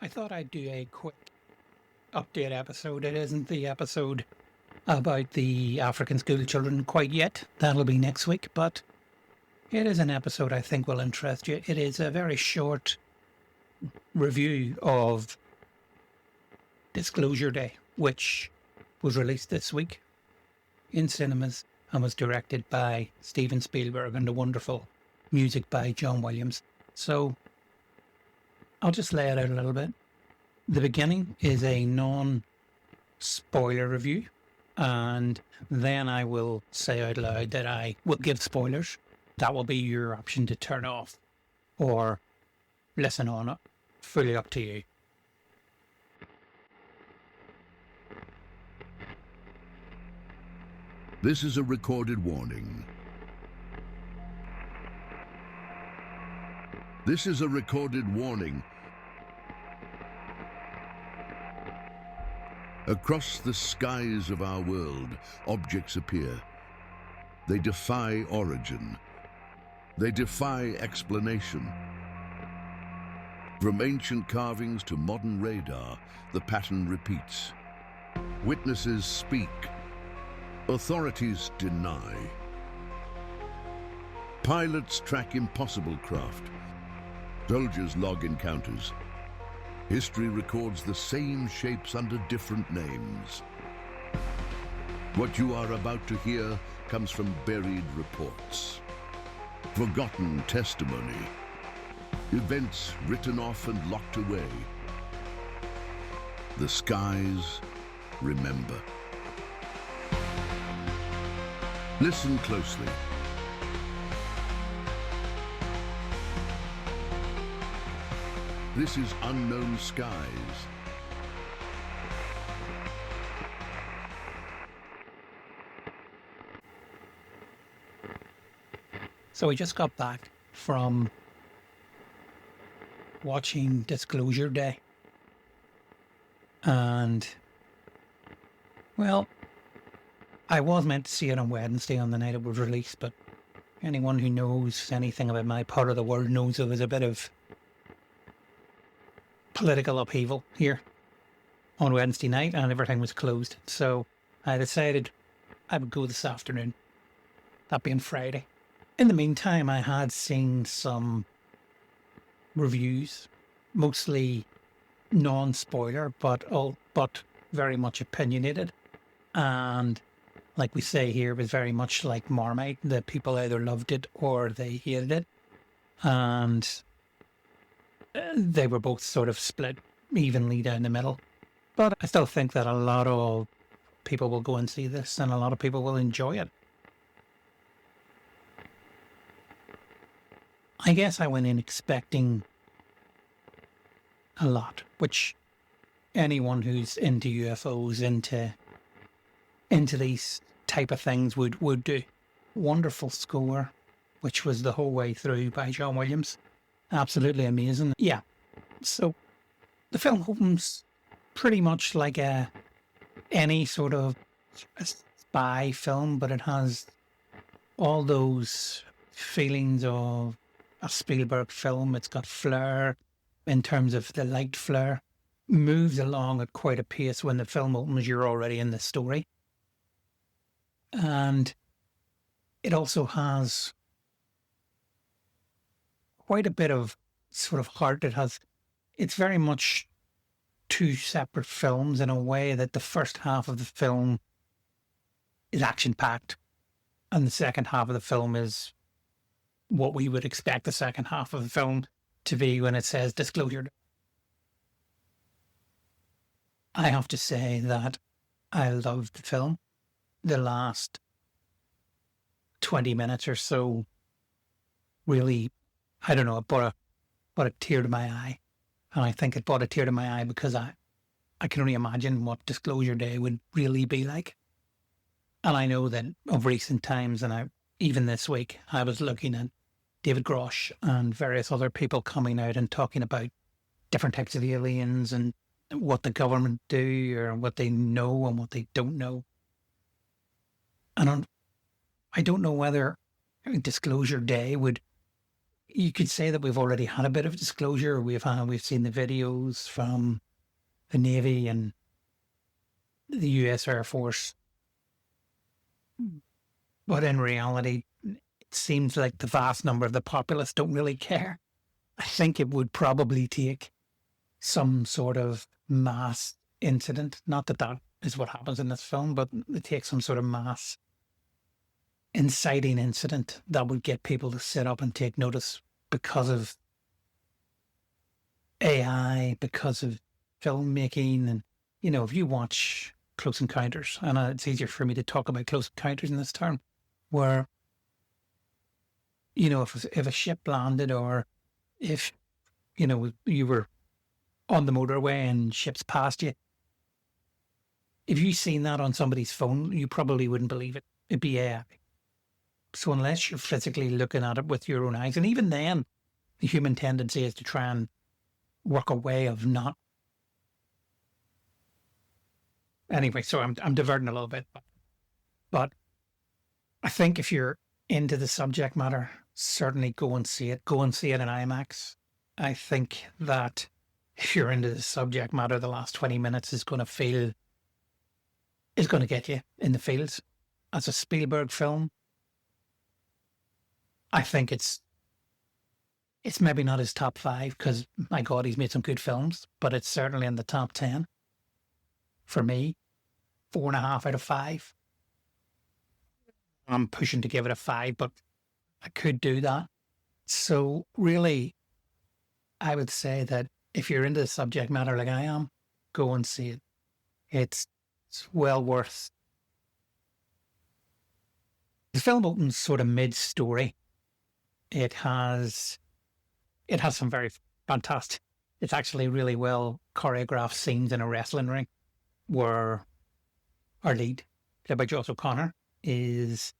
I thought I'd do a quick update episode. It isn't the episode about the African school children quite yet. That'll be next week, but it is an episode I think will interest you. It is a very short review of Disclosure Day, which was released this week in cinemas and was directed by Steven Spielberg and the wonderful music by John Williams. So I'll just lay it out a little bit. The beginning is a non-spoiler review, and then I will say out loud that I will give spoilers. That will be your option to turn off or listen on it. Fully up to you. This is a recorded warning. This is a recorded warning. Across the skies of our world, objects appear. They defy origin. They defy explanation. From ancient carvings to modern radar, the pattern repeats. Witnesses speak. Authorities deny. Pilots track impossible craft. Soldiers log encounters. History records the same shapes under different names. What you are about to hear comes from buried reports, forgotten testimony, events written off and locked away. The skies remember. Listen closely. This is Unknown Skies. So we just got back from watching Disclosure Day. And, well, I was meant to see it on Wednesday on the night it was released, but anyone who knows anything about my part of the world knows there was a bit of political upheaval here on Wednesday night and everything was closed. So I decided I would go this afternoon, that being Friday. In the meantime, I had seen some reviews, mostly non-spoiler, but very much opinionated. And like we say here, it was very much like Marmite. The people either loved it or they hated it. And they were both sort of split evenly down the middle. But I still think that a lot of people will go and see this and a lot of people will enjoy it. I guess I went in expecting a lot, which anyone who's into UFOs, into these type of things would do. Wonderful score, which was the whole way through by John Williams. Absolutely amazing. Yeah. So the film opens pretty much like any sort of a spy film, but it has all those feelings of a Spielberg film. It's got flair in terms of the light flare. Moves along at quite a pace. When the film opens, you're already in the story. And it also has quite a bit of sort of heart. It's very much two separate films in a way that the first half of the film is action-packed and the second half of the film is what we would expect the second half of the film to be when it says Disclosure. I have to say that I loved the film. The last 20 minutes or so really, I don't know, it brought a tear to my eye. And I think it brought a tear to my eye because I can only imagine what Disclosure Day would really be like. And I know that of recent times, and even this week, I was looking at David Grosh and various other people coming out and talking about different types of aliens and what the government do or what they know and what they don't know. And I don't know whether Disclosure Day would you could say that we've already had a bit of disclosure. We've seen the videos from the Navy and the US Air Force. But in reality, it seems like the vast number of the populace don't really care. I think it would probably take some sort of mass incident. Not that that is what happens in this film, but it takes some sort of mass inciting incident that would get people to sit up and take notice because of AI, because of filmmaking. And, if you watch Close Encounters, and it's easier for me to talk about Close Encounters in this term, where, if a ship landed, or if, you were on the motorway and ships passed you, if you seen that on somebody's phone, you probably wouldn't believe it. It'd be AI. So unless you're physically looking at it with your own eyes, and even then, the human tendency is to try and work a way of not. Anyway, so I'm diverting a little bit, but I think if you're into the subject matter, certainly go and see it. Go and see it in IMAX. I think that if you're into the subject matter, the last 20 minutes is going to get you in the feels. As a Spielberg film, I think it's maybe not his top 5, because my God, he's made some good films, but it's certainly in the top 10 for me. 4.5 out of 5. I'm pushing to give it a 5, but I could do that. So really, I would say that if you're into the subject matter like I am, go and see it. It's well worth. The film opens sort of mid-story. It has some very fantastic, it's actually really well choreographed scenes in a wrestling ring where our lead, played by Josh O'Connor, is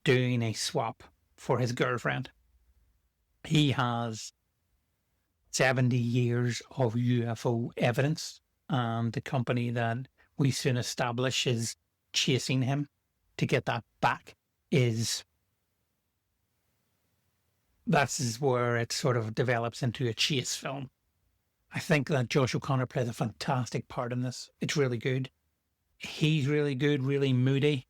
doing a swap for his girlfriend. He has 70 years of UFO evidence, and the company that we soon establish is chasing him to get that back that's where it sort of develops into a chase film. I think that Josh O'Connor plays a fantastic part in this. It's really good. He's really good, really moody.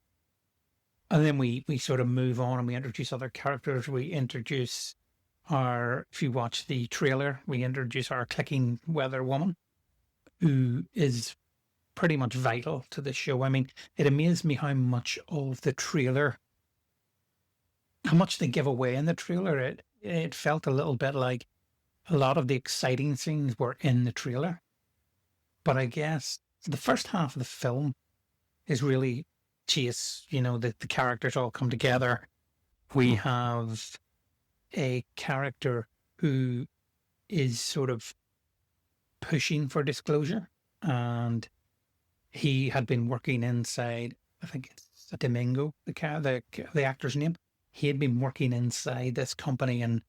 And then we sort of move on and we introduce other characters. We introduce if you watch the trailer, we introduce our clicking weather woman, who is pretty much vital to the show. I mean, it amazed me how much of the trailer, how much they give away in the trailer. It felt a little bit like a lot of the exciting scenes were in the trailer. But I guess the first half of the film is really chase, the characters all come together. We have a character who is sort of pushing for disclosure, and he had been working inside, I think it's Domingo, the actor's name. He had been working inside this company and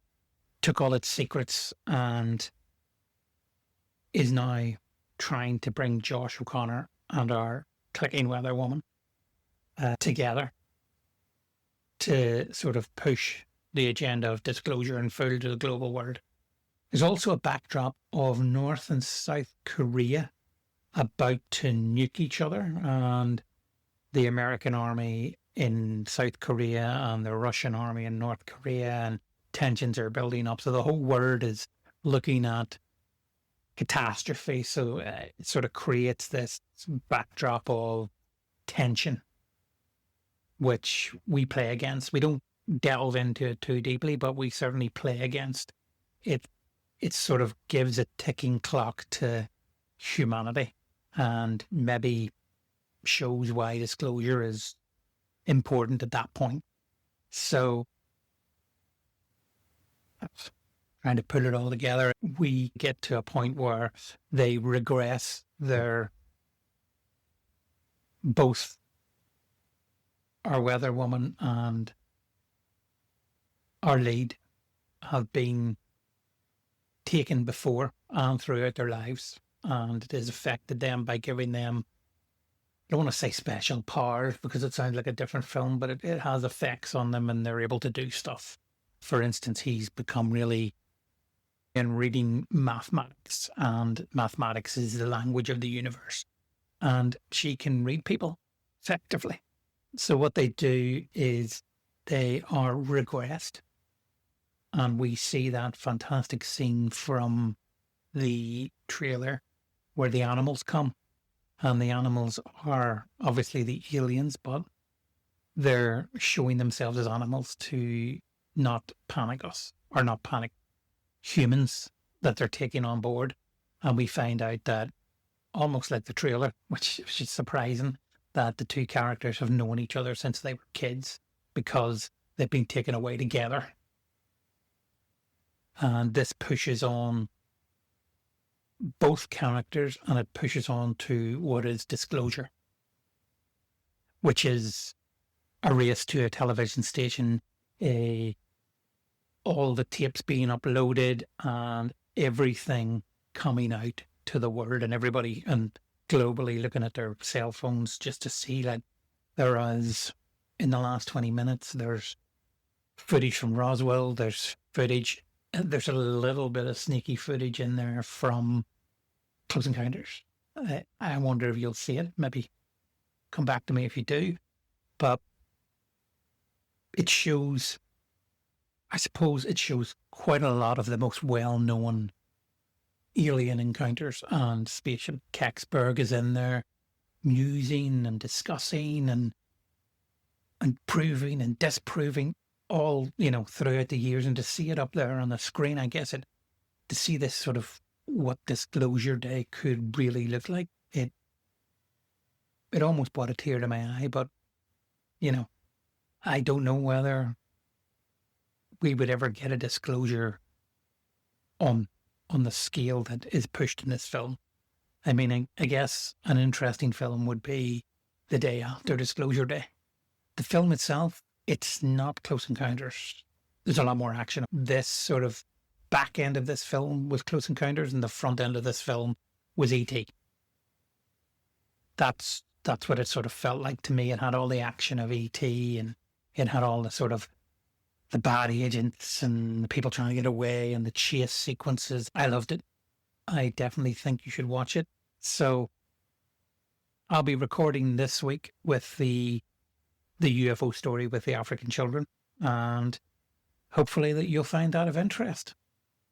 took all its secrets, and is now trying to bring Josh O'Connor and our clicking weather woman together to sort of push the agenda of disclosure and full to the global world. There's also a backdrop of North and South Korea about to nuke each other, and the American army in South Korea and the Russian army in North Korea, and tensions are building up. So the whole world is looking at catastrophe. So it sort of creates this backdrop of tension, which we play against. We don't delve into it too deeply, but we certainly play against it. It sort of gives a ticking clock to humanity, and maybe shows why disclosure is important at that point. So, trying to put it all together, we get to a point where they regress. Both our weather woman and our lead have been taken before and throughout their lives, and it has affected them by giving them, I don't want to say special powers because it sounds like a different film, but it has effects on them, and they're able to do stuff for instance, he's become really in reading mathematics, and mathematics is the language of the universe. And she can read people effectively. So what they do is they are regressed. And we see that fantastic scene from the trailer where the animals come. And the animals are obviously the aliens, but they're showing themselves as animals to not panic us, or not panic humans that they're taking on board. And we find out that, almost like the trailer, which is surprising, that the two characters have known each other since they were kids because they've been taken away together. And this pushes on both characters, and it pushes on to what is disclosure, which is a race to a television station, all the tapes being uploaded and everything coming out to the world, and everybody and globally looking at their cell phones just to see that there is, in the last 20 minutes, there's footage from Roswell, there's a little bit of sneaky footage in there from Close Encounters. I wonder if you'll see it. Maybe come back to me if you do. But it shows, I suppose it shows quite a lot of the most well-known alien encounters, and Spaceship Kecksburg is in there musing and discussing and proving and disproving all, throughout the years. And to see it up there on the screen, I guess to see this sort of what Disclosure Day could really look like, it almost brought a tear to my eye. But I don't know whether we would ever get a disclosure on the scale that is pushed in this film. I mean, I guess an interesting film would be the day after Disclosure Day. The film itself, it's not Close Encounters. There's a lot more action. This sort of back end of this film was Close Encounters, and the front end of this film was E.T. That's what it sort of felt like to me. It had all the action of E.T. and it had all the sort of the bad agents and the people trying to get away and the chase sequences. I loved it. I definitely think you should watch it. So I'll be recording this week with the UFO story with the African children, and hopefully that you'll find that of interest.